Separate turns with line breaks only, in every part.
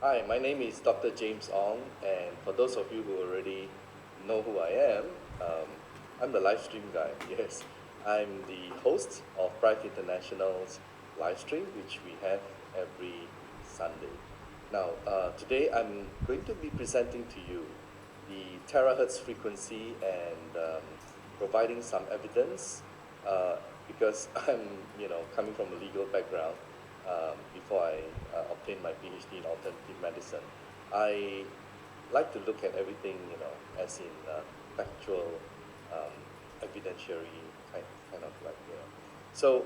Hi, my name is Dr. James Ong, and for those of you who already know who I am, um, I'm the live stream guy. Yes, I'm the host of Prive International's live stream, which we have every Sunday. Now, today I'm going to be presenting to you the terahertz frequency and providing some evidence because I'm, coming from a legal background before I obtained my PhD in alternative medicine. I like to look at everything, as in factual, um, evidentiary kind of like, So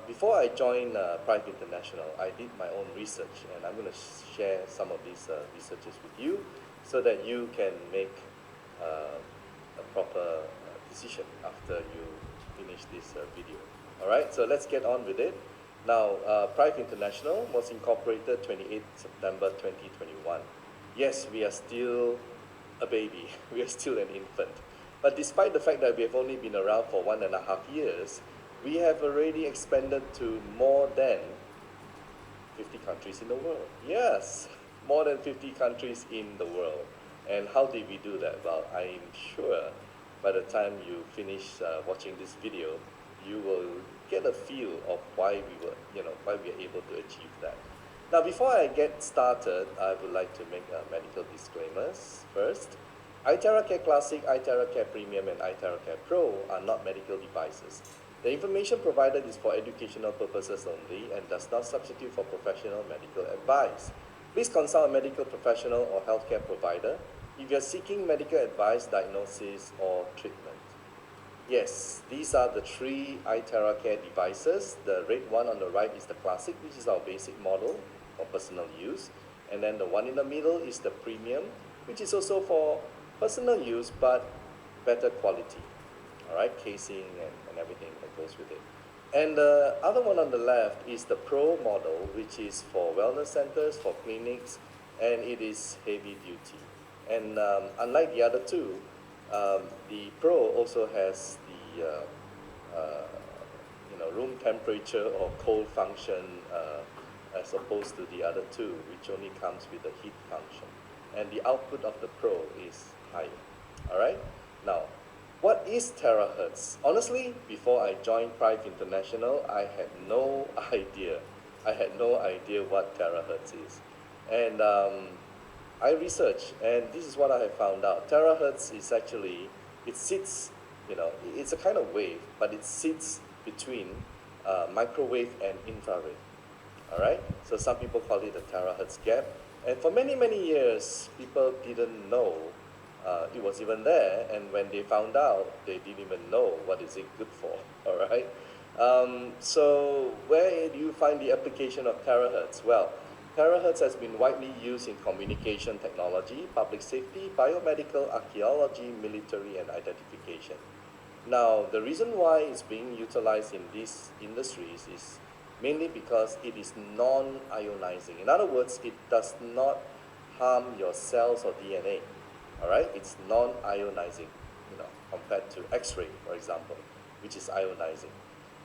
before I joined Prive International, I did my own research, and I'm going to share some of these researches with you, so that you can make a proper decision after you finish this video. All right, so let's get on with it. Now, Prive International was incorporated 28 September 2021. Yes, we are still a baby. We are still an infant. But despite the fact that we have only been around for 1.5 years, we have already expanded to more than 50 countries in the world. Yes, more than 50 countries in the world. And how did we do that? Well, I'm sure by the time you finish watching this video, you will get a feel of why we are able to achieve that. Now, before I get started, I would like to make medical disclaimers first. iTerra Classic, iTerra Premium, and iTerra Pro are not medical devices. The information provided is for educational purposes only and does not substitute for professional medical advice. Please consult a medical professional or healthcare provider if you are seeking medical advice, diagnosis, or treatment. Yes, these are the three iTerra devices. The red one on the right is the Classic, which is our basic model for personal use. And then the one in the middle is the Premium, which is also for personal use but better quality. All right, casing and everything that goes with it. And the other one on the left is the Pro model, which is for wellness centers, for clinics, and it is heavy duty. And unlike the other two, the Pro also has the room temperature or cold function as opposed to the other two, which only comes with the heat function. And the output of the Pro is higher. All right. Now, what is terahertz? Honestly, before I joined Prive International, I had no idea. I had no idea what terahertz is. And I researched, and this is what I have found out. Terahertz is actually, it sits, it's a kind of wave, but it sits between microwave and infrared. All right? So some people call it the terahertz gap. And for many, many years, people didn't know it was even there. And when they found out, they didn't even know what is it good for. All right? So where do you find the application of terahertz? Well, terahertz has been widely used in communication technology, public safety, biomedical, archaeology, military, and identification. Now, the reason why it's being utilized in these industries is mainly because it is non-ionizing. In other words, it does not harm your cells or DNA. All right, it's non-ionizing, compared to X-ray, for example, which is ionizing.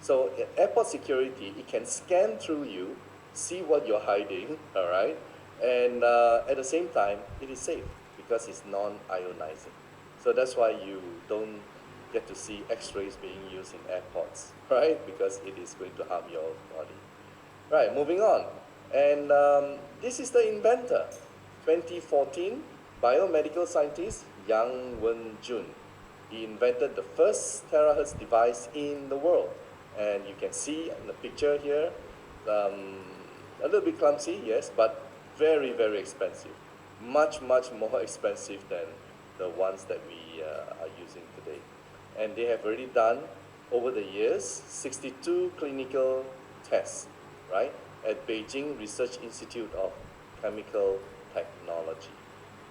So at airport security, it can scan through you, see what you're hiding, all right, and at the same time, it is safe because it's non-ionizing. So that's why you don't get to see X-rays being used in airports, right? Because it is going to harm your body. Right, moving on. And this is the inventor. 2014, biomedical scientist Yang Wen-jun. He invented the first terahertz device in the world. And you can see in the picture here, a little bit clumsy, yes, but very, very expensive. Much, much more expensive than the ones that we are using today. And they have already done, over the years, 62 clinical tests, right, at Beijing Research Institute of Chemical Technology.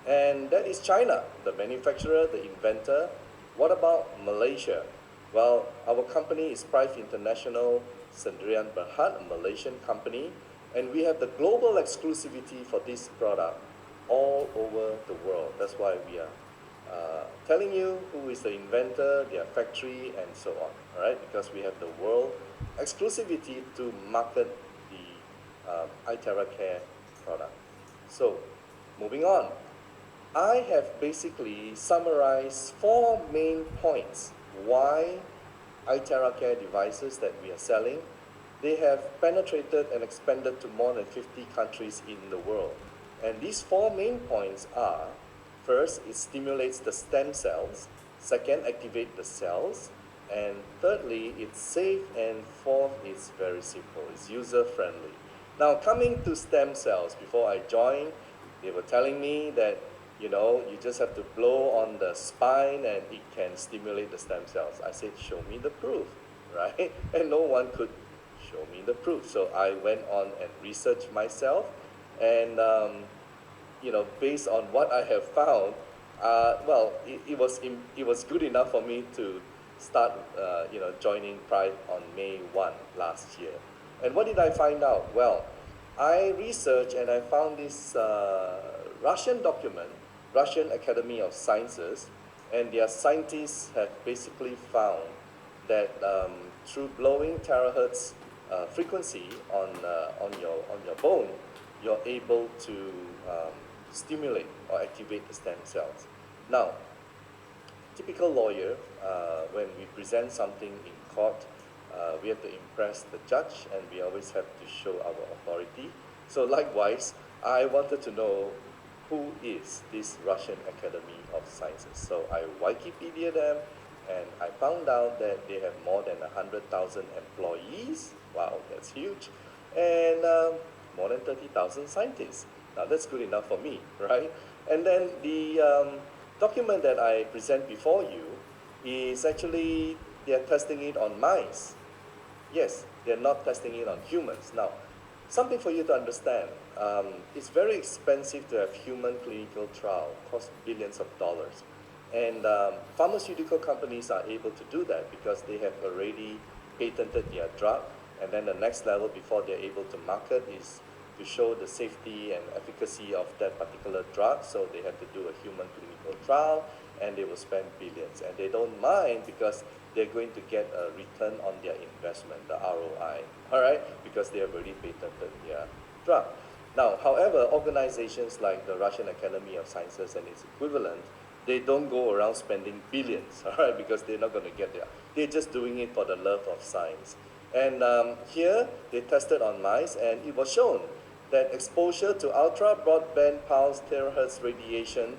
And that is China, the manufacturer, the inventor. What about Malaysia? Well, our company is Prive International Sendirian Berhad, a Malaysian company, and we have the global exclusivity for this product all over the world. That's why we are telling you who is the inventor, their factory, and so on. All right, because we have the world exclusivity to market the iTerra product. So, moving on. I have basically summarized 4 main points why iTerraCare devices that we are selling, they have penetrated and expanded to more than 50 countries in the world. And these 4 main points are, first, it stimulates the stem cells, second, activate the cells, and thirdly, it's safe, and fourth, it's very simple, it's user-friendly. Now, coming to stem cells, before I joined, they were telling me that you just have to blow on the spine and it can stimulate the stem cells. I said, show me the proof, right? And no one could show me the proof. So I went on and researched myself, and based on what I have found, it was good enough for me to start, joining Pride on May 1 last year. And what did I find out? Well, I researched and I found this Russian document, Russian Academy of Sciences, and their scientists have basically found that through blowing terahertz frequency on your bone, you're able to stimulate or activate the stem cells. Now, typical lawyer, when we present something in court, we have to impress the judge, and we always have to show our authority. So likewise, I wanted to know who is this Russian Academy of Sciences. So I Wikipedia them, and I found out that they have more than 100,000 employees. Wow, that's huge. And more than 30,000 scientists. Now that's good enough for me, right? And then the document that I present before you is actually, they're testing it on mice. Yes, they're not testing it on humans. Now, something for you to understand, it's very expensive to have human clinical trial, cost billions of dollars. And pharmaceutical companies are able to do that because they have already patented their drug. And then the next level before they're able to market is to show the safety and efficacy of that particular drug. So they have to do a human clinical trial, and they will spend billions. And they don't mind because they're going to get a return on their investment, the ROI, all right? Because they have already patented their drug. Now, however, organizations like the Russian Academy of Sciences and its equivalent, they don't go around spending billions, all right? Because they're not going to get there. They're just doing it for the love of science. And here, they tested on mice, and it was shown that exposure to ultra broadband pulse terahertz radiation,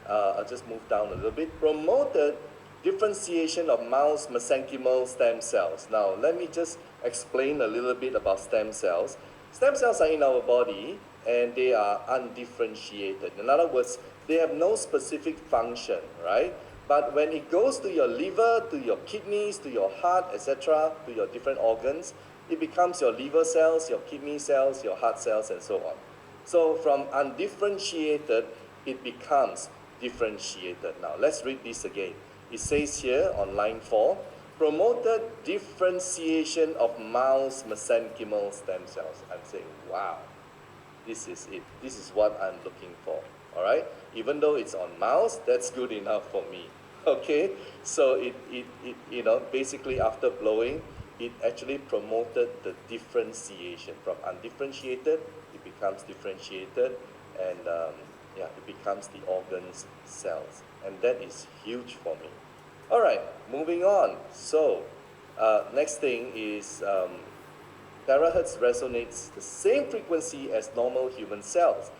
I'll just move down a little bit, promoted differentiation of mouse mesenchymal stem cells. Now, let me just explain a little bit about stem cells. Stem cells are in our body, and they are undifferentiated. In other words, they have no specific function, right? But when it goes to your liver, to your kidneys, to your heart, etc., to your different organs, it becomes your liver cells, your kidney cells, your heart cells, and so on. So from undifferentiated, it becomes differentiated. Now, let's read this again. It says here on line 4, promoted differentiation of mouse mesenchymal stem cells. I'm saying, wow, this is it. This is what I'm looking for, all right? Even though it's on mouse, that's good enough for me, okay? So basically after blowing, it actually promoted the differentiation. From undifferentiated, it becomes differentiated, and it becomes the organs cells. And that is huge for me. All right, moving on. So, next thing is terahertz resonates the same frequency as normal human cells.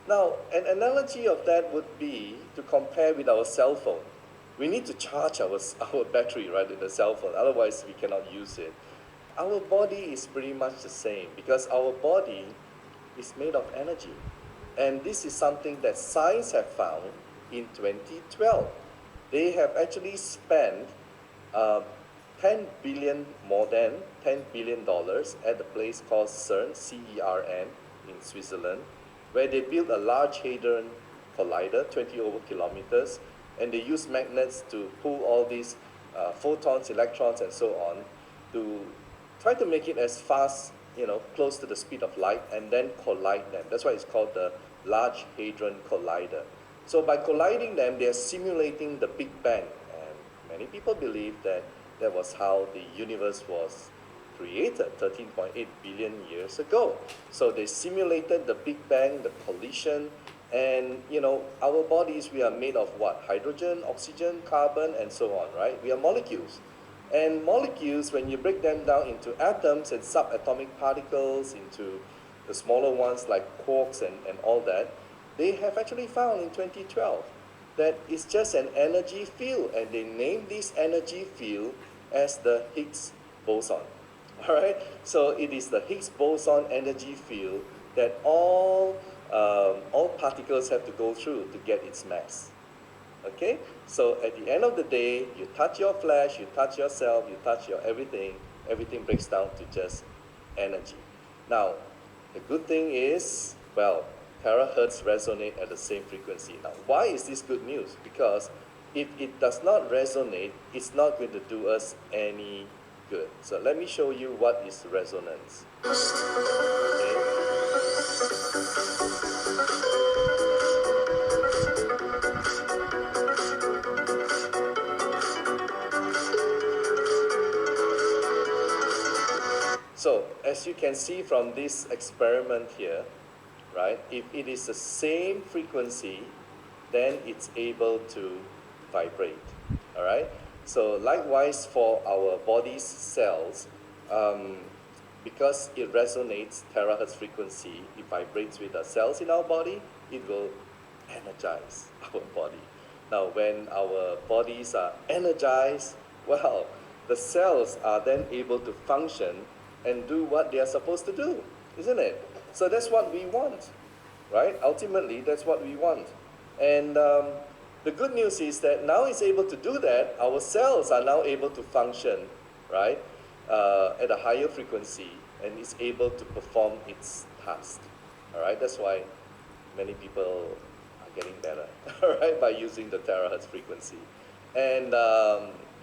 Now, an analogy of that would be to compare with our cell phone. We need to charge our battery, right, in the cell phone, otherwise we cannot use it. Our body is pretty much the same because our body is made of energy. And this is something that science have found in 2012. They have actually spent more than $10 billion at a place called CERN, C-E-R-N, in Switzerland, where they built a Large Hadron Collider, 20 over kilometers, and they use magnets to pull all these photons, electrons, and so on, to try to make it as fast, close to the speed of light, and then collide them. That's why it's called the Large Hadron Collider. So by colliding them, they are simulating the Big Bang, and many people believe that that was how the universe was created 13.8 billion years ago. So they simulated the Big Bang, the collision, and our bodies, we are made of what? Hydrogen, oxygen, carbon, and so on, right? We are molecules. And molecules, when you break them down into atoms and subatomic particles, into the smaller ones like quarks and all that, they have actually found in 2012 that it's just an energy field, and they named this energy field as the Higgs boson. All right, so it is the Higgs boson energy field that all particles have to go through to get its mass. Okay, so at the end of the day, you touch your flesh, you touch yourself, you touch your everything breaks down to just energy. Now, the good thing is, well, terahertz resonate at the same frequency. Now, why is this good news? Because if it does not resonate, it's not going to do us any good. So let me show you what is resonance. Okay. So as you can see from this experiment here, right, if it is the same frequency, then it's able to vibrate. All right. So likewise for our body's cells, because it resonates terahertz frequency, it vibrates with the cells in our body, it will energize our body. Now, when our bodies are energized, well, the cells are then able to function and do what they are supposed to do, isn't it? So that's what we want, right? Ultimately, that's what we want. And the good news is that now it's able to do that. Our cells are now able to function, right, at a higher frequency, and is able to perform its task. All right, that's why many people are getting better, all right, by using the terahertz frequency. And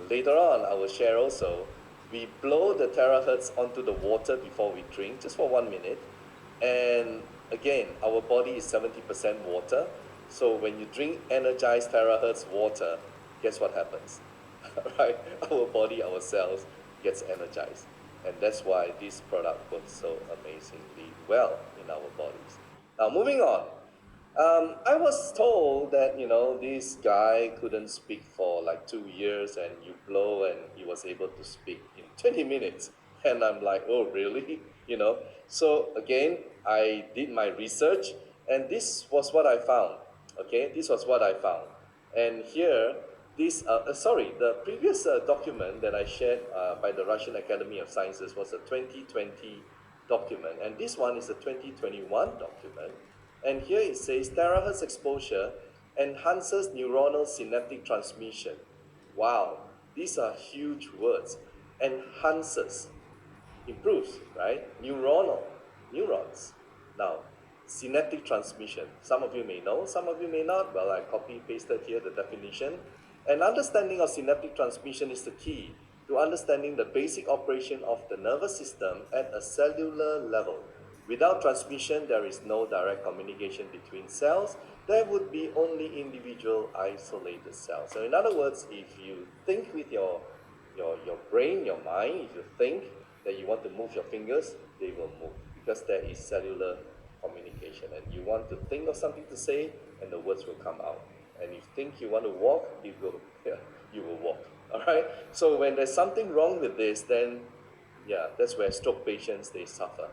later on, I will share also, we blow the terahertz onto the water before we drink, just for 1 minute. And again, our body is 70% water. So when you drink energized terahertz water, guess what happens? Right? Our body, our cells gets energized. And that's why this product works so amazingly well in our bodies. Now, moving on. I was told that, this guy couldn't speak for like 2 years, and you blow and he was able to speak in 20 minutes. And I'm like, oh, really? So again, I did my research, and this was what I found. Okay, this was what I found. And here, the previous document that I shared by the Russian Academy of Sciences was a 2020 document, and this one is a 2021 document. And here it says terahertz exposure enhances neuronal synaptic transmission. Wow, these are huge words. Enhances, improves, right? Neurons. Now, synaptic transmission. Some of you may know, some of you may not. Well, I copy pasted here the definition. An understanding of synaptic transmission is the key to understanding the basic operation of the nervous system at a cellular level. Without transmission, there is no direct communication between cells. There would be only individual isolated cells. So in other words, if you think with your brain, your mind, if you think that you want to move your fingers, they will move, because there is cellular communication. And you want to think of something to say, and the words will come out. And if you think you want to walk, you will walk. All right. So when there's something wrong with this, then that's where stroke patients, they suffer,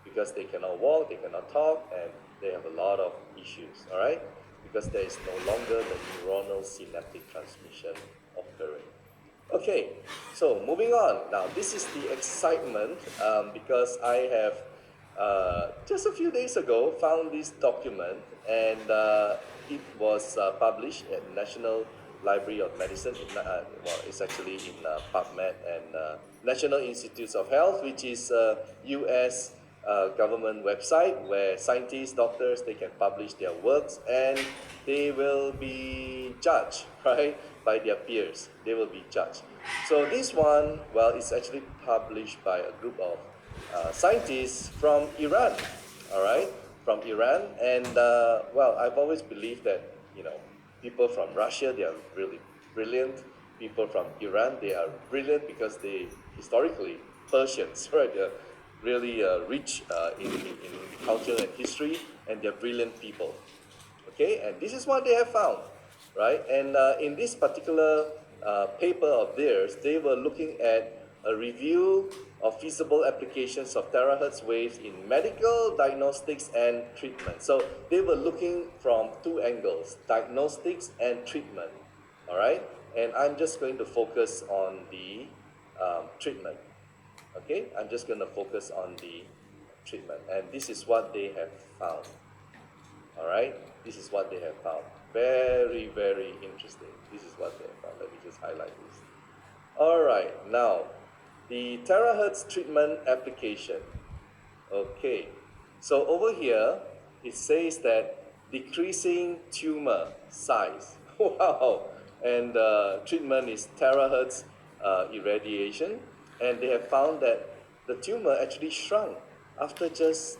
because they cannot walk, they cannot talk, and they have a lot of issues. All right, because there is no longer the neuronal synaptic transmission occurring. Okay, so moving on. Now, this is the excitement, because I have just a few days ago found this document, and it was published at National Library of Medicine. It's actually in PubMed and National Institutes of Health, which is a U.S. Government website where scientists, doctors, they can publish their works, and they will be judged, right, by their peers. They will be judged. So this one, well, it's actually published by a group of scientists from Iran, all right, from Iran. And well, I've always believed that, people from Russia, they are really brilliant. People from Iran, they are brilliant because they historically Persians, right? They're really rich in culture and history, and they're brilliant people. Okay, and this is what they have found, right? And in this particular paper of theirs, they were looking at a review of feasible applications of terahertz waves in medical diagnostics and treatment. So they were looking from two angles, diagnostics and treatment, all right? And I'm just going to focus on the treatment, okay? I'm just going to focus on the treatment, and this is what they have found. All right, this is what they have found. Very, very interesting. This is what they have found. Let me just highlight this. All right, now the terahertz treatment application. Okay, so over here it says that decreasing tumor size. Wow, and treatment is terahertz irradiation, and they have found that the tumor actually shrunk after just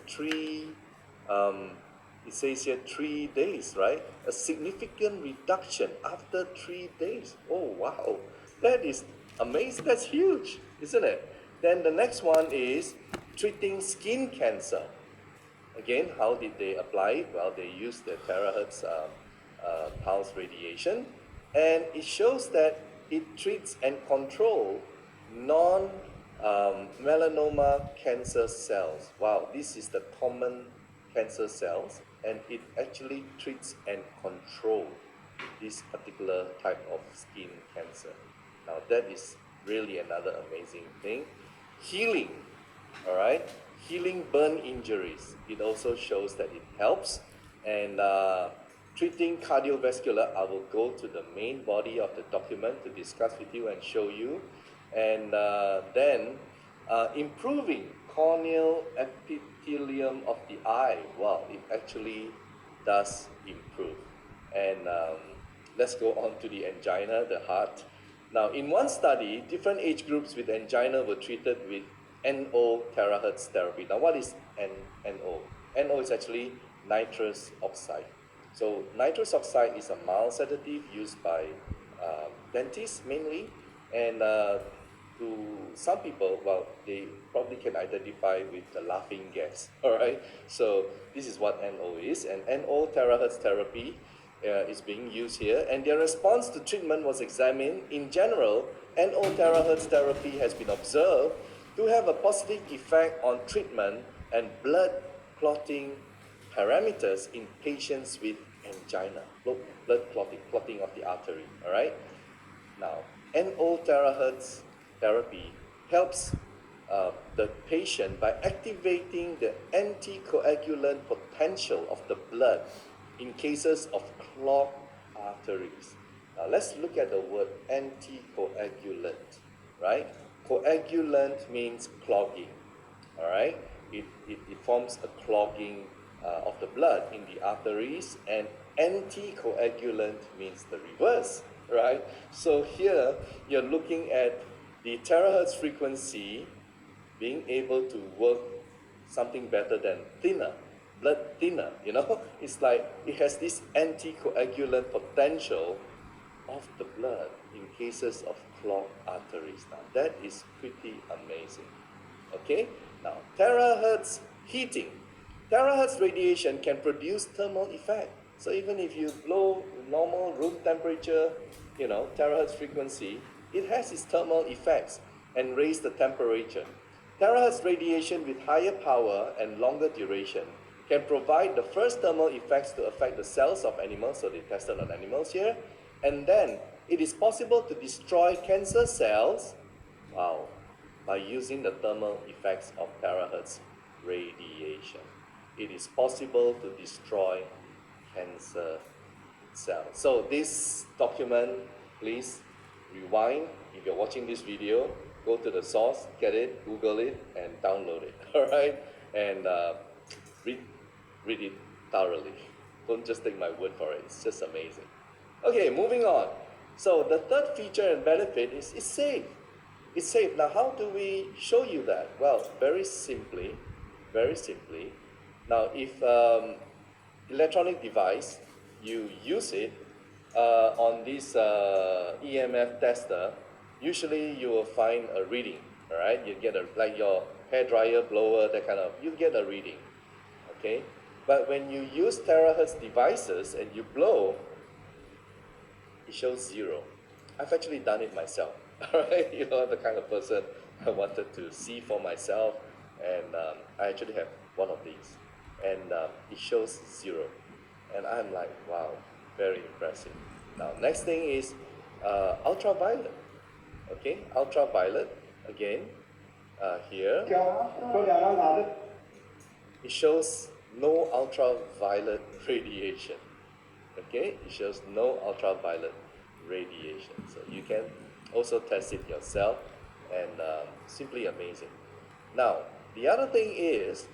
it says here 3 days, right? A significant reduction after 3 days. Oh, wow. That is amazing. That's huge, isn't it? Then the next one is treating skin cancer. Again, how did they apply it? Well, they used the terahertz pulse radiation, and it shows that it treats and controls non melanoma cancer cells. Wow, this is the common cancer cells, and it actually treats and controls this particular type of skin cancer. Now that is really another amazing thing. Healing, all right, healing burn injuries. It also shows that it helps. And treating cardiovascular, I will go to the main body of the document to discuss with you and show you. And then improving corneal epithelium of the eye. Wow, it actually does improve. And let's go on to the angina, the heart. Now, in one study, different age groups with angina were treated with NO terahertz therapy. Now, what is NO? NO is actually nitrous oxide. So, nitrous oxide is a mild sedative used by dentists mainly, and to some people, well, they probably can identify with the laughing gas, all right? So this is what NO is, and NO terahertz therapy is being used here, and their response to treatment was examined. In general, NO terahertz therapy has been observed to have a positive effect on treatment and blood clotting parameters in patients with angina, blood clotting of the artery, all right? Now, NO terahertz therapy helps the patient by activating the anticoagulant potential of the blood in cases of clogged arteries. Now, let's look at the word anticoagulant, right? Coagulant means clogging, all right? It forms a clogging of the blood in the arteries, and anticoagulant means the reverse, right? So here you're looking at the terahertz frequency being able to work something better than thinner, blood thinner, you know? It's like it has this anticoagulant potential of the blood in cases of clogged arteries. Now that is pretty amazing. Okay, now terahertz heating. Terahertz radiation can produce thermal effect. So even if you blow normal room temperature, you know, terahertz frequency, it has its thermal effects and raise the temperature. Terahertz radiation with higher power and longer duration can provide the first thermal effects to affect the cells of animals, so they tested on animals here, and then it is possible to destroy cancer cells, wow, by using the thermal effects of terahertz radiation. It is possible to destroy cancer cells. So this document, please rewind. If you're watching this video, go to the source, get it, Google it, and download it, all right? And read it thoroughly. Don't just take my word for it. It's just amazing. Okay, moving on. So the third feature and benefit is it's safe. It's safe. Now, how do we show you that? Well, very simply. Now, if electronic device, you use it on this EMF tester, usually you will find a reading. all right? You get a, like your hair dryer, blower, that kind of, you get a reading, okay? But when you use terahertz devices and you blow, it shows zero. I've actually done it myself. All right, you know, the kind of person I wanted to see for myself, and I actually have one of these, and it shows zero, and I'm like, wow, very impressive. Now, next thing is ultraviolet. Okay, ultraviolet again. Here, it shows no ultraviolet radiation. Okay, it shows no ultraviolet radiation. So you can also test it yourself, and simply amazing. Now, the other thing is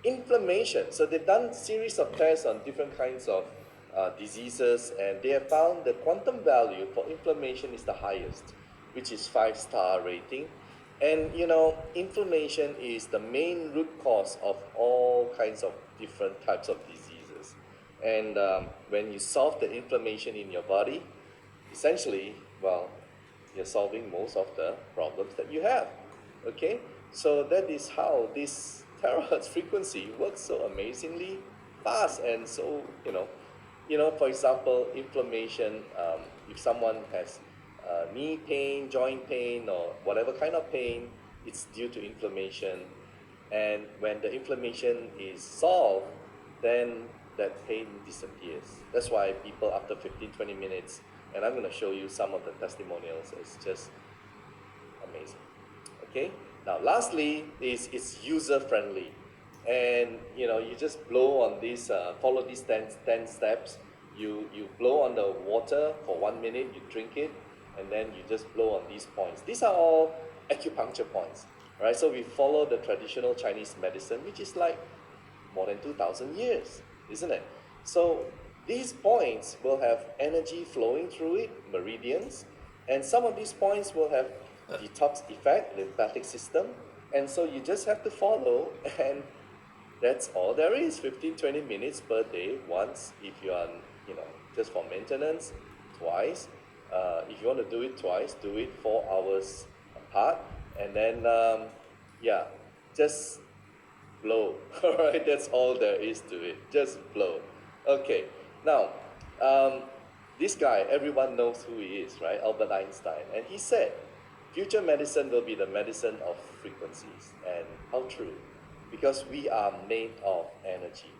inflammation. So they've done series of tests on different kinds of diseases, and they have found the quantum value for inflammation is the highest, which is 5-star rating. And you know, inflammation is the main root cause of all kinds of different types of diseases. And when you solve the inflammation in your body, essentially, well, you're solving most of the problems that you have. Okay, so that is how this terahertz frequency works so amazingly fast, and so for example, inflammation. If someone has knee pain, joint pain, or whatever kind of pain, it's due to inflammation. And when the inflammation is solved, then that pain disappears. That's why people after 15-20 minutes, and I'm going to show you some of the testimonials, it's just amazing. Okay, now lastly is it's user friendly, and you just blow on these, follow these 10 steps. You blow on the water for 1 minute, you drink it, and then you just blow on these points. These are all acupuncture points, right? So we follow the traditional Chinese medicine, which is like more than 2,000 years, isn't it? So these points will have energy flowing through it, meridians, and some of these points will have detox effect, lymphatic system, and so you just have to follow, and that's all there is. 15-20 minutes per day, once. If you are, just for maintenance, twice. If you want to do it twice, do it 4 hours apart, and then yeah, just blow. All right, that's all there is to it. Just blow. Okay. Now, this guy, everyone knows who he is, right? Albert Einstein, and he said, "Future medicine will be the medicine of frequencies." And how true? Because we are made of energy,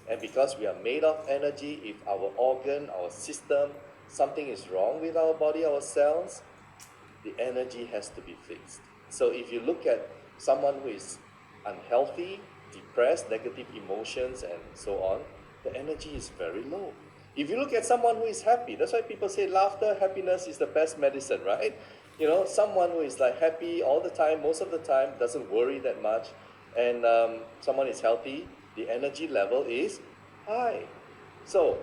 and because we are made of energy, if our organ, our system, something is wrong with our body, our cells, the energy has to be fixed. So if you look at someone who is unhealthy, depressed, negative emotions, and so on, the energy is very low. If you look at someone who is happy, that's why people say laughter, happiness is the best medicine, right? Someone who is like happy all the time, most of the time, doesn't worry that much, and someone is healthy, the energy level is high. So,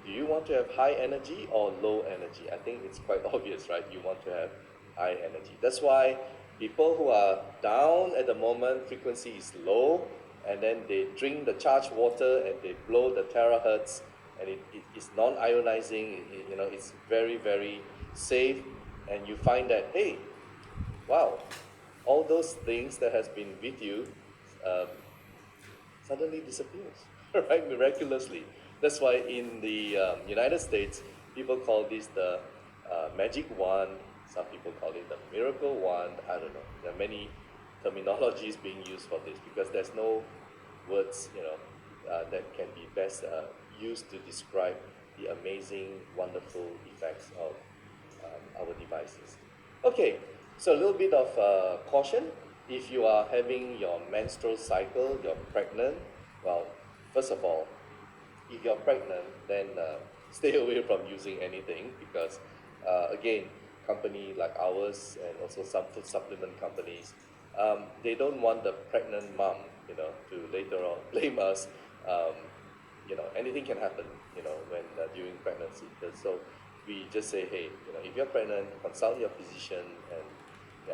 do you want to have high energy or low energy? I think it's quite obvious, right? You want to have high energy. That's why people who are down at the moment, frequency is low, and then they drink the charged water and they blow the terahertz, and it's non-ionizing. It's very, very safe, and you find that, hey, wow, all those things that has been with you um, suddenly disappears, right? Miraculously. That's why in the United States, people call this the magic wand. Some people call it the miracle wand. I don't know. There are many terminologies being used for this because there's no words, that can be best used to describe the amazing, wonderful effects of our devices. Okay, so a little bit of caution. If you are having your menstrual cycle, you're pregnant, well, first of all, if you're pregnant, then stay away from using anything because, again, company like ours and also some food supplement companies, they don't want the pregnant mom, to later on blame us. Um, anything can happen, when during pregnancy. So we just say, hey, if you're pregnant, consult your physician and yeah,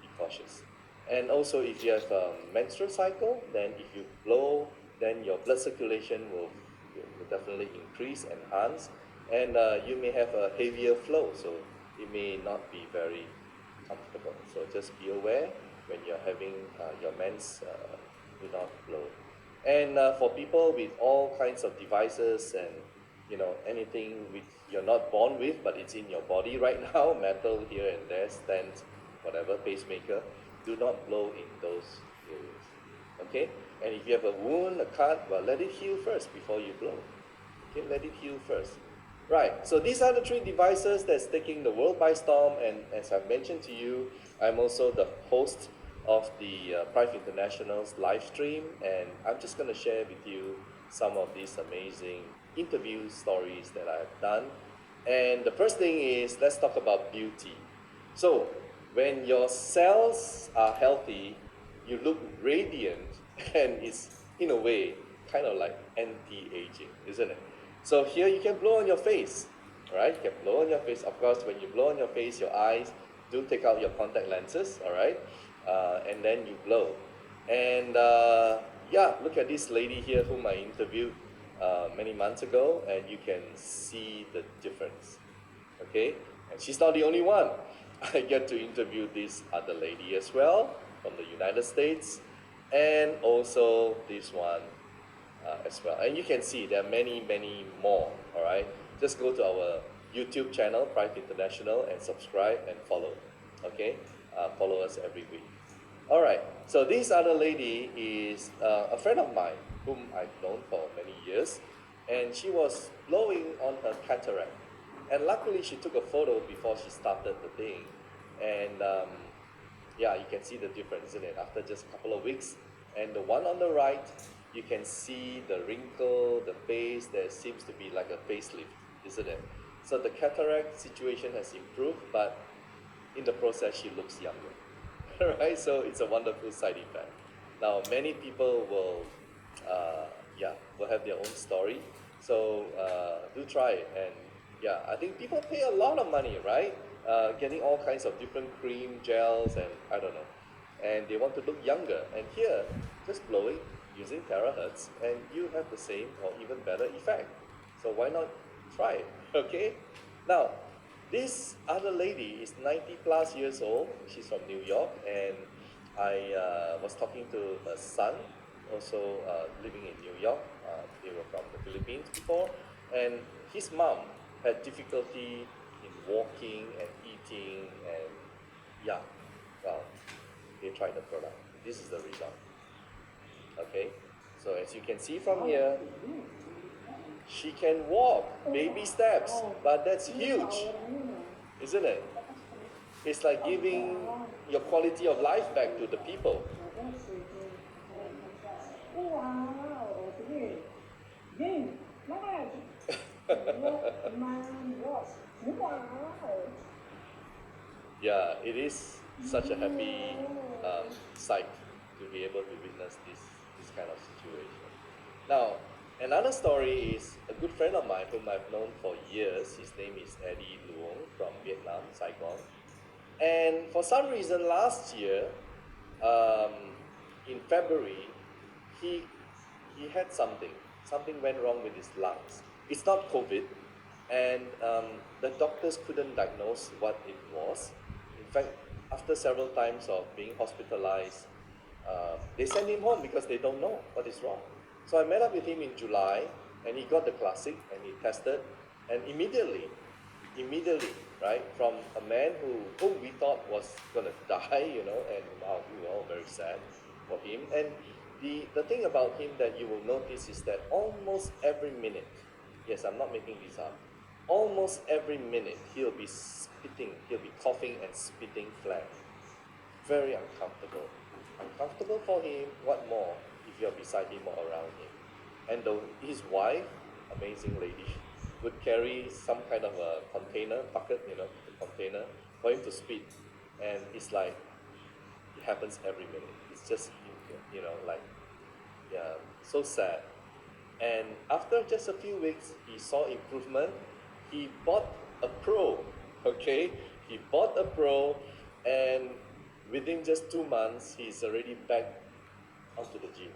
be cautious. And also, if you have a menstrual cycle, then if you blow, then your blood circulation will definitely increase, enhance, and you may have a heavier flow. So it may not be very comfortable. So just be aware when you're having your mens, do not blow. And for people with all kinds of devices and anything which you're not born with, but it's in your body right now, metal here and there, stents, whatever, pacemaker, do not blow in those areas. Okay? And if you have a wound, a cut, well, let it heal first before you blow. Okay, let it heal first. Right, so these are the three devices that's taking the world by storm, and as I've mentioned to you, I'm also the host of the Prive International's live stream, and I'm just going to share with you some of these amazing interview stories that I've done. And the first thing is, let's talk about beauty. So, when your cells are healthy, you look radiant, and it's, in a way, kind of like anti-aging, isn't it? So here you can blow on your face, right? You can blow on your face. Of course, when you blow on your face, your eyes do take out your contact lenses, all right? And then you blow. And yeah, look at this lady here whom I interviewed many months ago, and you can see the difference, okay? And she's not the only one. I get to interview this other lady as well from the United States, and also this one as well. And you can see there are many, many more, all right? Just go to our YouTube channel, Prive International, and subscribe and follow, okay? Follow us every week. All right, so this other lady is a friend of mine whom I've known for many years, and she was blowing on her cataract. And luckily, she took a photo before she started the thing. And yeah, you can see the difference, isn't it? After just a couple of weeks. And the one on the right, you can see the wrinkle, the face. There seems to be like a facelift, isn't it? So the cataract situation has improved, but in the process, she looks younger. Right? So it's a wonderful side effect. Now, many people will have their own story. So do try it. And yeah, I think people pay a lot of money, right? Getting all kinds of different cream, gels, and I don't know. And they want to look younger. And here, just blowing using terahertz, and you have the same or even better effect. So why not try it? Okay? Now, this other lady is 90 plus years old. She's from New York, and I was talking to her son, also living in New York. They were from the Philippines before, and his mom had difficulty in walking and eating, and yeah, well, they tried the product. This is the result. Okay, so as you can see from here, she can walk, baby steps, but that's huge, isn't it? It's like giving your quality of life back to the people. Yeah, it is such a happy sight to be able to witness this kind of situation. Now, another story is a good friend of mine whom I've known for years. His name is Eddie Luong from Vietnam, Saigon. And for some reason, last year, um, in February, he had something. Something went wrong with his lungs. It's not COVID, and the doctors couldn't diagnose what it was. In fact, after several times of being hospitalized, they sent him home because they don't know what is wrong. So I met up with him in July, and he got the classic, and he tested, and immediately, right, from a man whom we thought was gonna die, and wow, we were all very sad for him. And the thing about him that you will notice is that almost every minute, yes, I'm not making this up, almost every minute he'll be spitting, he'll be coughing and spitting phlegm. Very uncomfortable. Uncomfortable for him, what more if you're beside him or around him? And his wife, amazing lady, would carry some kind of a container, bucket, a container, for him to spit. And it's like, it happens every minute. It's just, like, yeah, so sad. And after just a few weeks, he saw improvement. He bought a Pro, okay? He bought a Pro, and within just 2 months, he's already back onto the gym,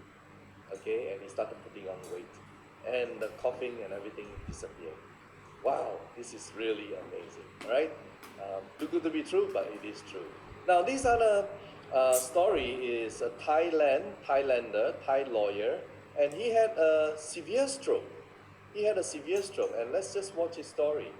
okay? And he started putting on weight. And the coughing and everything disappeared. Wow, this is really amazing, right? Too good to be true, but it is true. Now, this other story is a Thailander, Thai lawyer, and he had a severe stroke. He had a severe stroke, and let's just watch his story.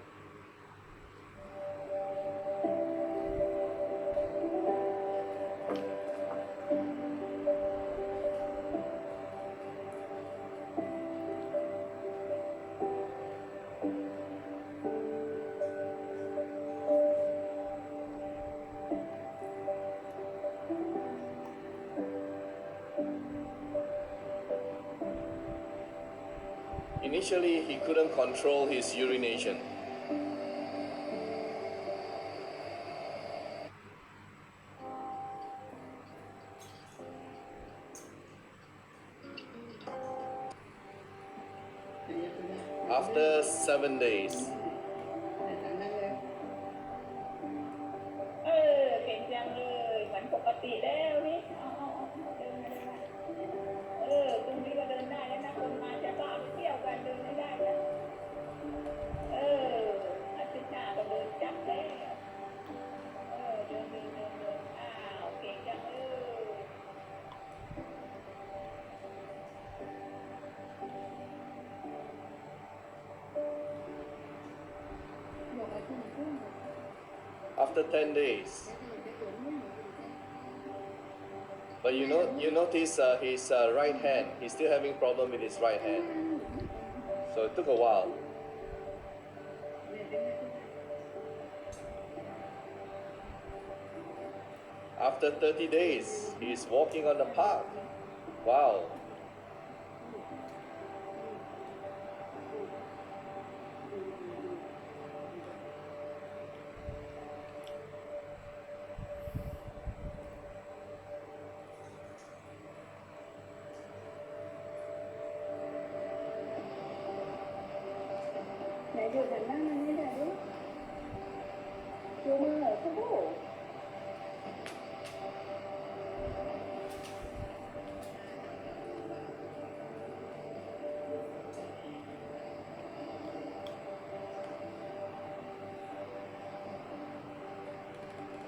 Initially, he couldn't control his urination. After 7 days,
เก่งจังเลยเหมือนปกติแล้วนี่เดินไม่ได้ตรงนี้ก็เดินได้แล้วนะคนมาจะบ้าไปเที่ยวกันเดินไม่ได้นะอาทิตย์หน้าก็เดินจับแล้วเดินอ้าวเก่งจัง
after 10 days. But you notice his right hand, he's still having problem with his right hand. So it took a while. After 30 days, he's walking on the park. Wow.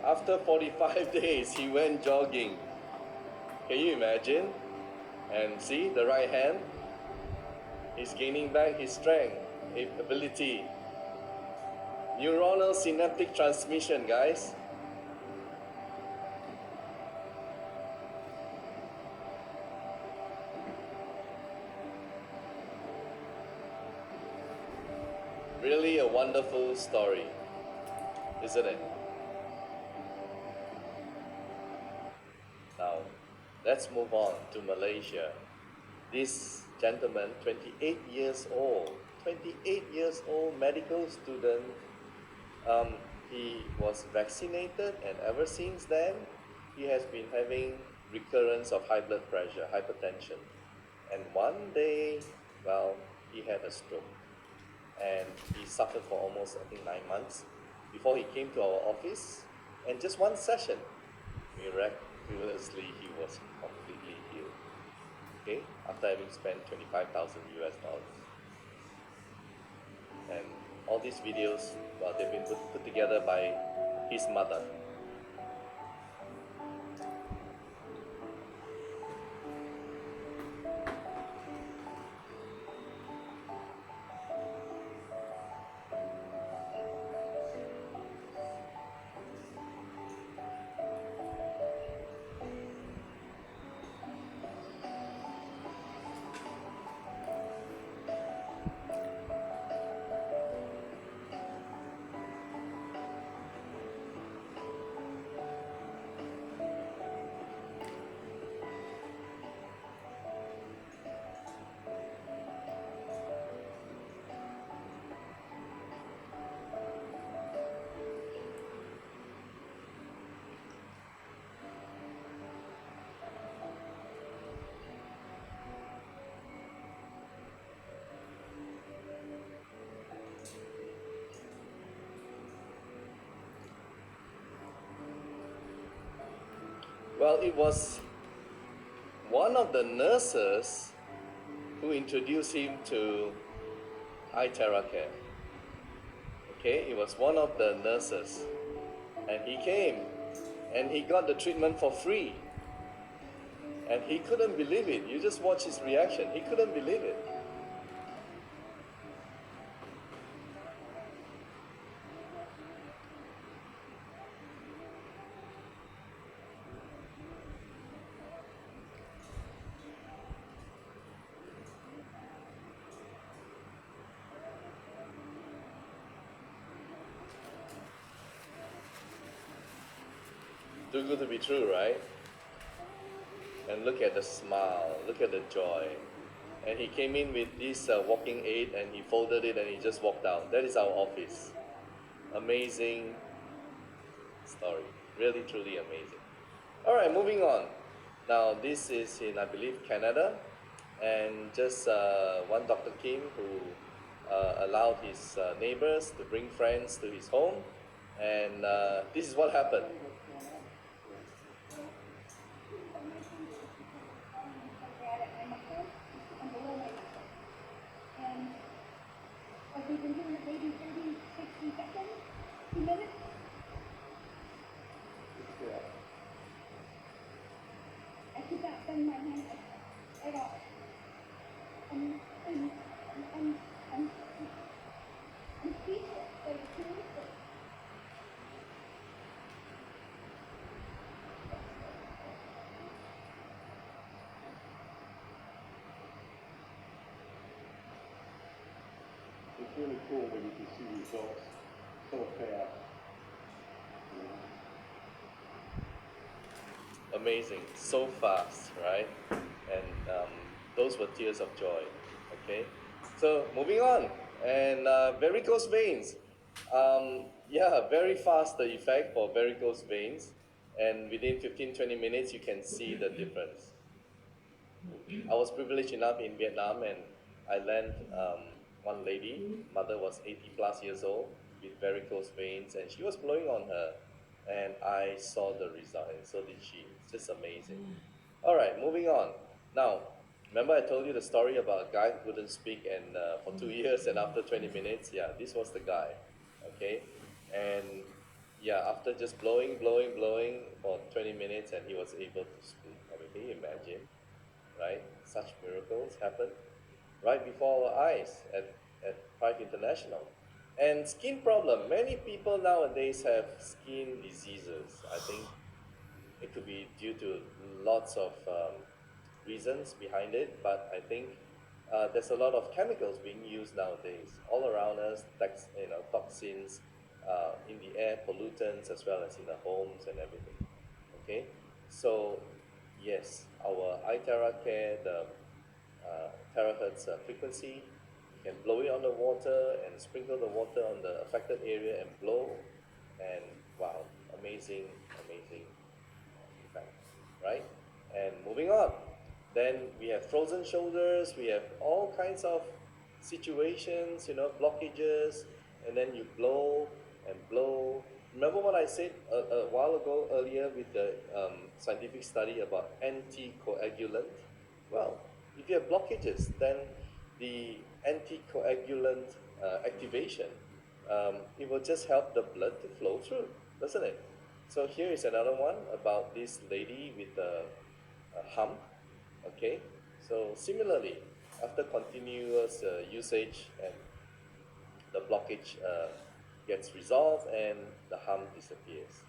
After 45 days, he went jogging. Can you imagine? And see the right hand? He's gaining back his strength, ability. Neuronal synaptic transmission, guys. Really a wonderful story, isn't it? Now, let's move on to Malaysia. This gentleman, 28 years old, medical student, he was vaccinated, and ever since then, he has been having recurrence of high blood pressure, hypertension. And one day, well, he had a stroke. And he suffered for almost, I think, 9 months before he came to our office. And just one session, miraculously, he was completely healed. Okay, after having spent 25,000 US dollars. And all these videos, well, they've been put together by his mother. Well, it was one of the nurses who introduced him to iTerracare. Okay, it was one of the nurses, and he came and he got the treatment for free. And he couldn't believe it. You just watch his reaction. He couldn't believe it. Too good to be true, right? And look at the smile, look at the joy. And he came in with this walking aid and he folded it and he just walked out. That is our office. Amazing story. Really, truly amazing. All right, moving on. Now, this is in, I believe, Canada. And just one Dr. Kim who allowed his neighbors to bring friends to his home. And this is what happened.
We've been doing it maybe 30, 60 seconds, 2 minutes.
Yeah.
I keep out from my hand at all. I'm speechless, but it's true.
It's really cool when you can see results so fast.
Amazing, so fast, right? And those were tears of joy. Okay, so moving on, and varicose veins. Yeah, very fast the effect for varicose veins, and within 15-20 minutes you can see the difference. I was privileged enough in Vietnam, and I lent one lady. Mother was 80 plus years old with varicose veins, and she was blowing on her, and I saw the result, and so did she. It's just amazing. All right, moving on. Now, remember I told you the story about a guy who couldn't speak, and for 2 years, and after 20 minutes, yeah, this was the guy. Okay, and yeah, after just blowing for 20 minutes, and he was able to speak. I mean, can you imagine? Right? Such miracles happen right before our eyes at Pride International. And skin problem. Many people nowadays have skin diseases. I think it could be due to lots of reasons behind it, but I think there's a lot of chemicals being used nowadays all around us, toxins in the air, pollutants, as well as in the homes and everything. Okay, so yes, our iTerra Care, the terahertz frequency, you can blow it on the water and sprinkle the water on the affected area and blow, and wow, amazing, amazing effect, right? And moving on, then we have frozen shoulders, we have all kinds of situations, blockages, and then you blow and blow. Remember what I said a while ago earlier with the scientific study about anticoagulant? Well, if you have blockages, then the anticoagulant activation, it will just help the blood to flow through, doesn't it? So here is another one about this lady with a hump. Okay, so similarly, after continuous usage, and the blockage gets resolved and the hump disappears.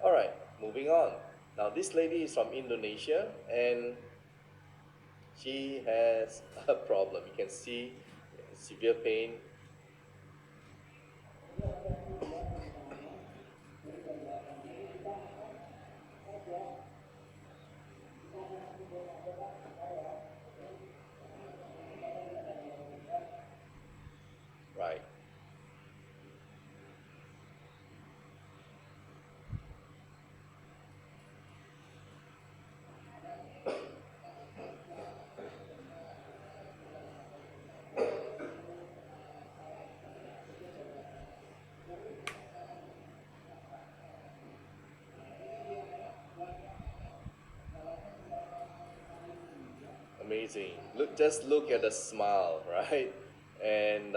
All right, moving on. Now this lady is from Indonesia, and she has a problem. You can see severe pain. Right. Amazing. Just look at the smile, right? And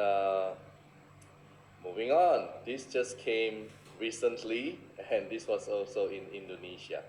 moving on. This just came recently, and this was also in Indonesia.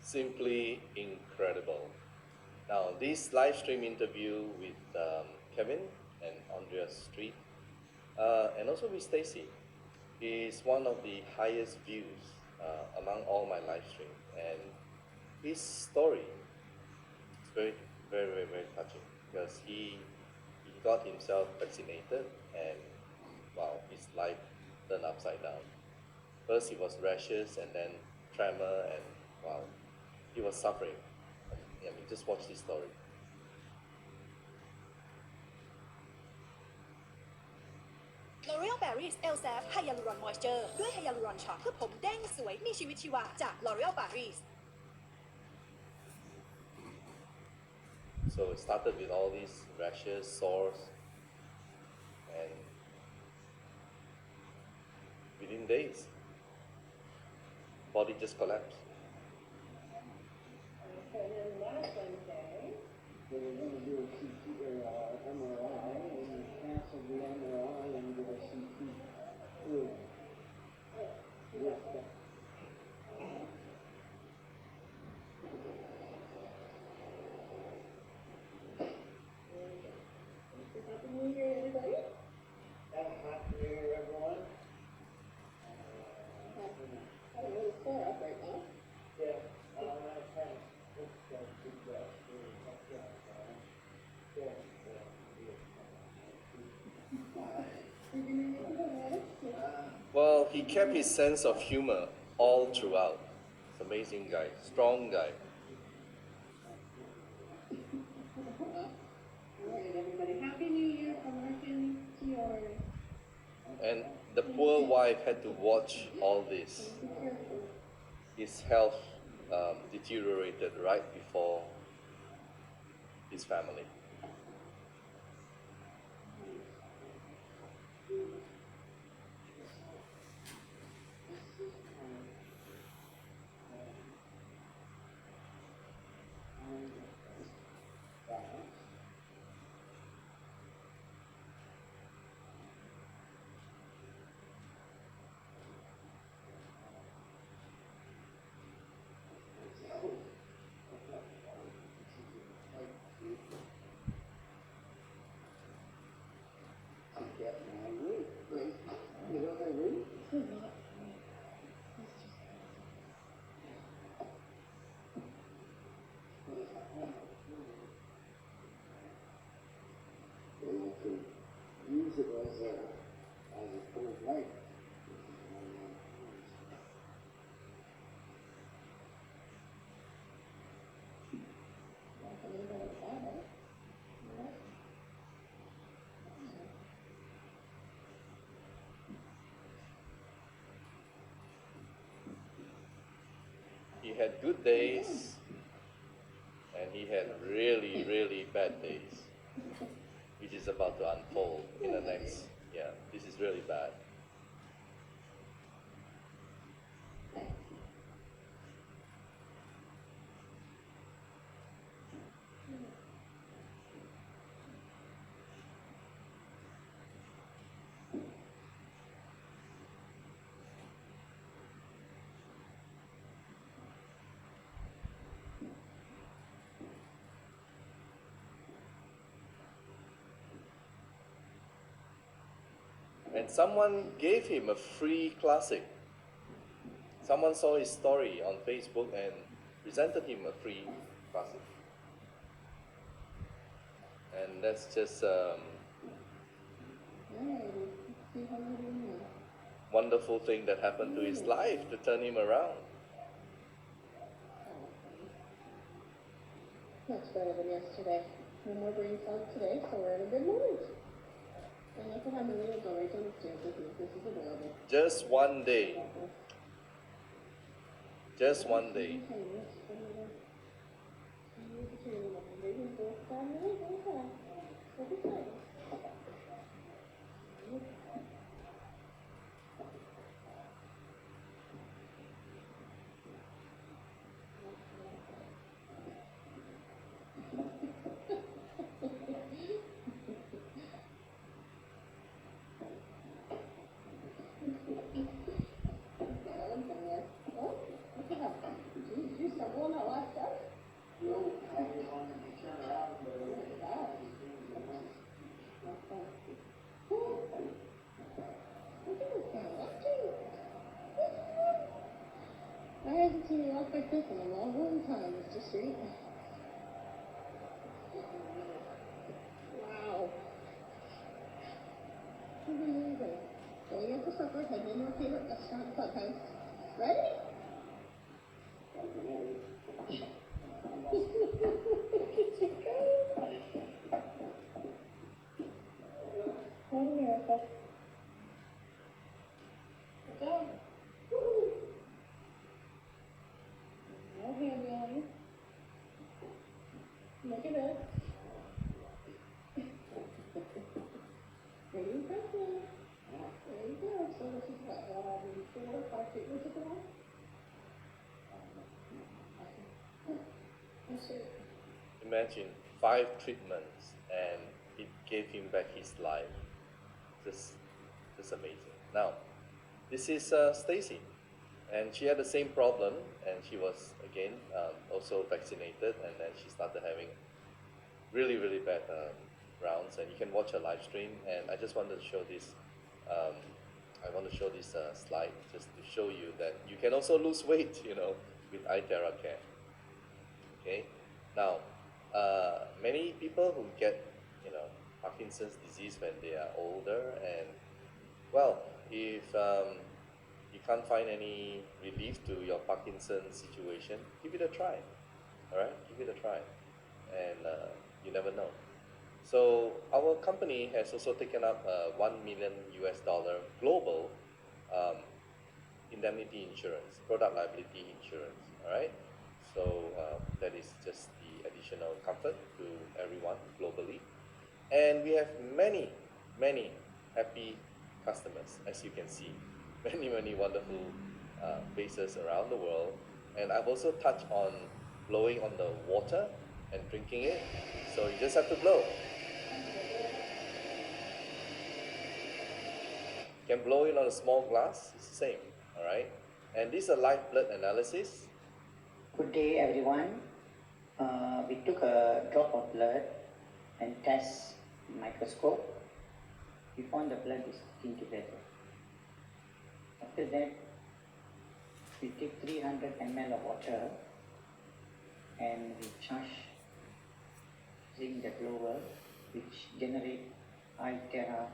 Simply incredible. Now, this live stream interview with Kevin and Andrea Street, and also with Stacy, is one of the highest views among all my live streams. And his story is very, very, very, very touching because he got himself vaccinated and wow, his life turned upside down. First, he was rashes and then tremor, and wow, he was suffering. I mean, just watch this story.
L'Oreal Paris Elsaf Hyaluron Moisture ด้วย Hyaluron Shot เพื่อผมเด้งสวยมีชีวิตชีวาจาก L'Oreal Paris.
So it started with all these rashes, sores, and within days, body just collapsed.
And then last Wednesday,
They were going to do a CT or MRI, and they canceled the MRI and did a CT with that.
Happy New Year, everybody.
Happy New Year, everyone.
Got a little sore up right now.
Yeah, that's right. That's good job.
Well, he kept his sense of humor all throughout. He's an amazing guy, strong guy.
All right, everybody. Happy New Year from Martin to yours.
And the poor wife had to watch all this.
Be careful.
His health deteriorated right before his family.
Use it as a full light.
That's a little bit of fun, right?
He had good days and he had really, really bad days, which is about to unfold in the next. Yeah, this is really bad. And someone gave him a free classic. Someone saw his story on Facebook and presented him a free classic. And that's just
All right, let's see how you're doing now.
wonderful thing that happened to his life to turn him around.
Much better than yesterday. No more brain fog today, so we're in a good mood. And I can have a little go right down the stairs with you. This is adorable.
Just one day. Just one day.
You stumble on that last step?
No, I just wanted to turn around, but it was bad.
I haven't seen you walk like this in a long, long time, Mr. Street. Wow. Amazing. Going out for supper, heading into our favorite restaurant, Clubhouse. Ready? Hi, America. Good job. No hand yelling. Look at it. Pretty impressive. There you go. So this is what, 4 or 5 treatments ago? That's it.
Imagine 5 treatments and it gave him back his life. Just amazing. Now, this is Stacy, and she had the same problem, and she was again also vaccinated, and then she started having really bad rounds. And you can watch her live stream. And I just wanted to show this. I want to show this slide just to show you that you can also lose weight, with iTerra Care. Okay. Now, many people who get, Parkinson's disease when they are older, and well, if you can't find any relief to your Parkinson's situation, give it a try. All right, give it a try, and you never know. So our company has also taken up $1 million global indemnity insurance, product liability insurance. All right. So that is just the additional comfort to everyone globally. And we have many happy customers, as you can see. Many wonderful faces around the world. And I've also touched on blowing on the water and drinking it. So you just have to blow. You can blow it on a small glass, it's the same. All right. And this is a live blood analysis.
Good day, everyone. We took a drop of blood and test microscope. We found the blood is sticking together. After that, we take 300 ml of water and we charge using the blower, which generate iTerra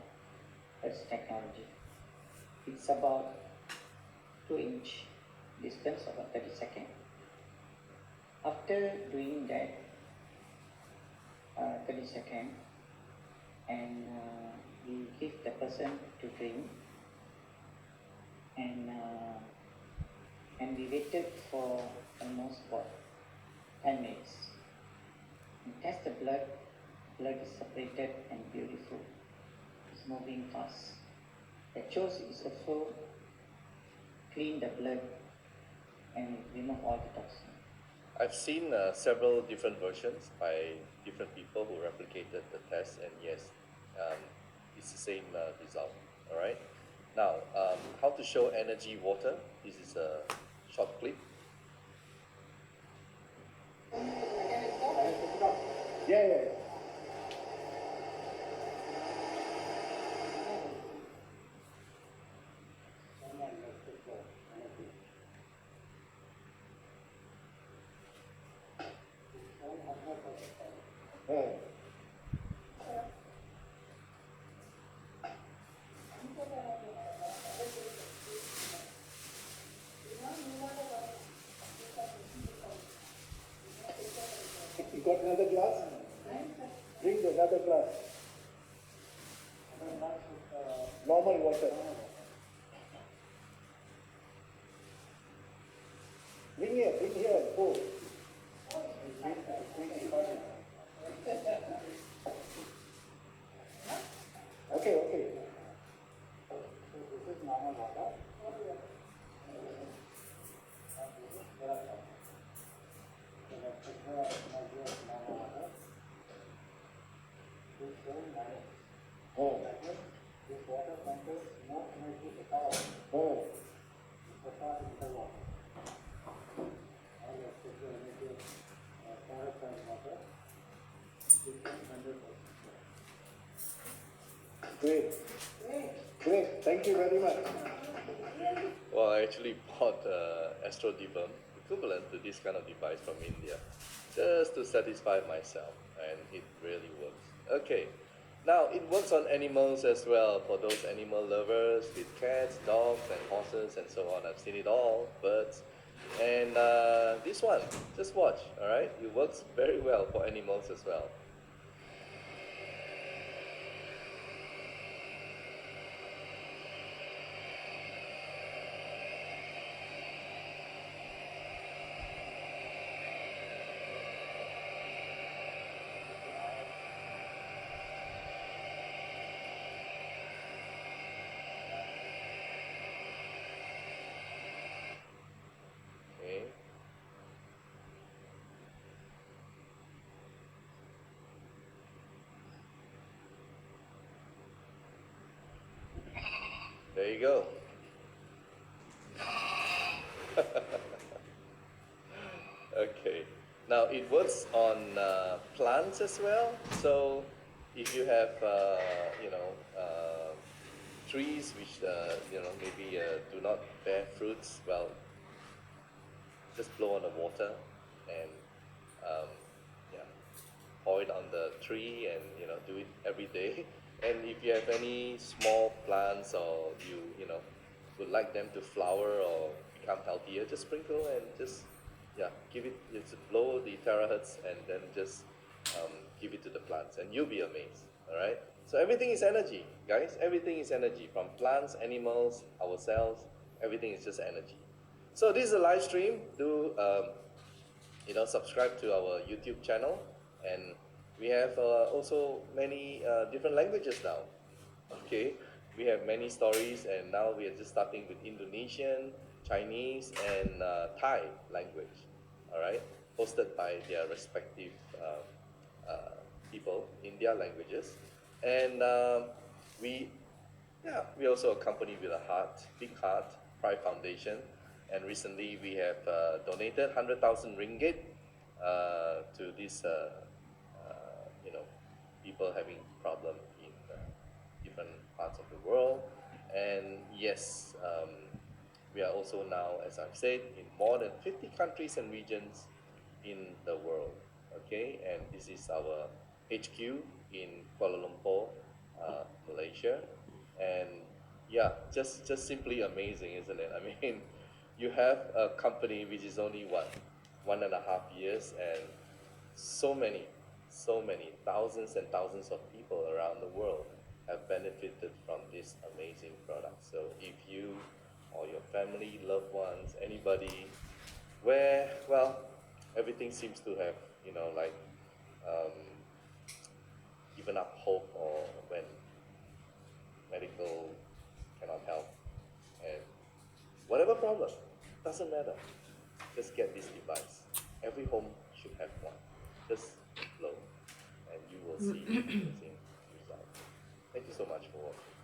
Pulse technology. It's about 2-inch distance, about 30 seconds. After doing that 30 seconds, and we give the person to drink, and we waited for almost 10 minutes. We test the blood is separated and beautiful. It's moving fast. The choice is also clean the blood and remove all the toxins.
I've seen several different versions by different people who replicated the test, and yes, it's the same result. All right. Now, how to show energy water. This is a short clip.
Yeah. You got another glass? Bring another glass. Normal water. Bring here, go. Okay, okay. So this is normal water. Oh. This water contains no energy at all. Oh. It's a part of the water. All of the energy purified water becomes 100%. Great. Great. Thank you very much.
Well, I actually bought Astro Divum, equivalent to this kind of device from India, just to satisfy myself, and it really works. Okay, now it works on animals as well, for those animal lovers with cats, dogs, and horses, and so on. I've seen it all, birds, and this one, just watch, all right? It works very well for animals as well. Okay. There you go. Okay. Now it works on plants as well. So if you have, trees which maybe do not bear fruits, well, just blow on the water and yeah, pour it on the tree, and do it every day. And if you have any small plants, or you would like them to flower or become healthier, just sprinkle and just give it, just blow the terahertz, and then just give it to the plants, and you'll be amazed. All right. So everything is energy, guys. Everything is energy, from plants, animals, ourselves. Everything is just energy. So this is a live stream. Do subscribe to our YouTube channel, and we have also many different languages now. Okay, we have many stories, and now we are just starting with Indonesian, Chinese, and Thai language. All right, hosted by their respective people in their languages, and we also accompany with a big heart, Pride Foundation, and recently we have donated 100,000 ringgit to these people having problem in different parts of the world. And yes, we are also now, as I've said, in more than 50 countries and regions in the world. Okay, and this is our HQ in Kuala Lumpur, Malaysia. And yeah, just simply amazing, isn't it? I mean, you have a company which is only 1.5 years, and so many thousands and thousands of people around the world have benefited from this amazing product. So if you or your family, loved ones, anybody, everything seems to have, given up hope, or when medical cannot help, and whatever problem, doesn't matter. Just get this device. Every home should have one. Just blow, and you will see amazing results. Thank you so much for watching.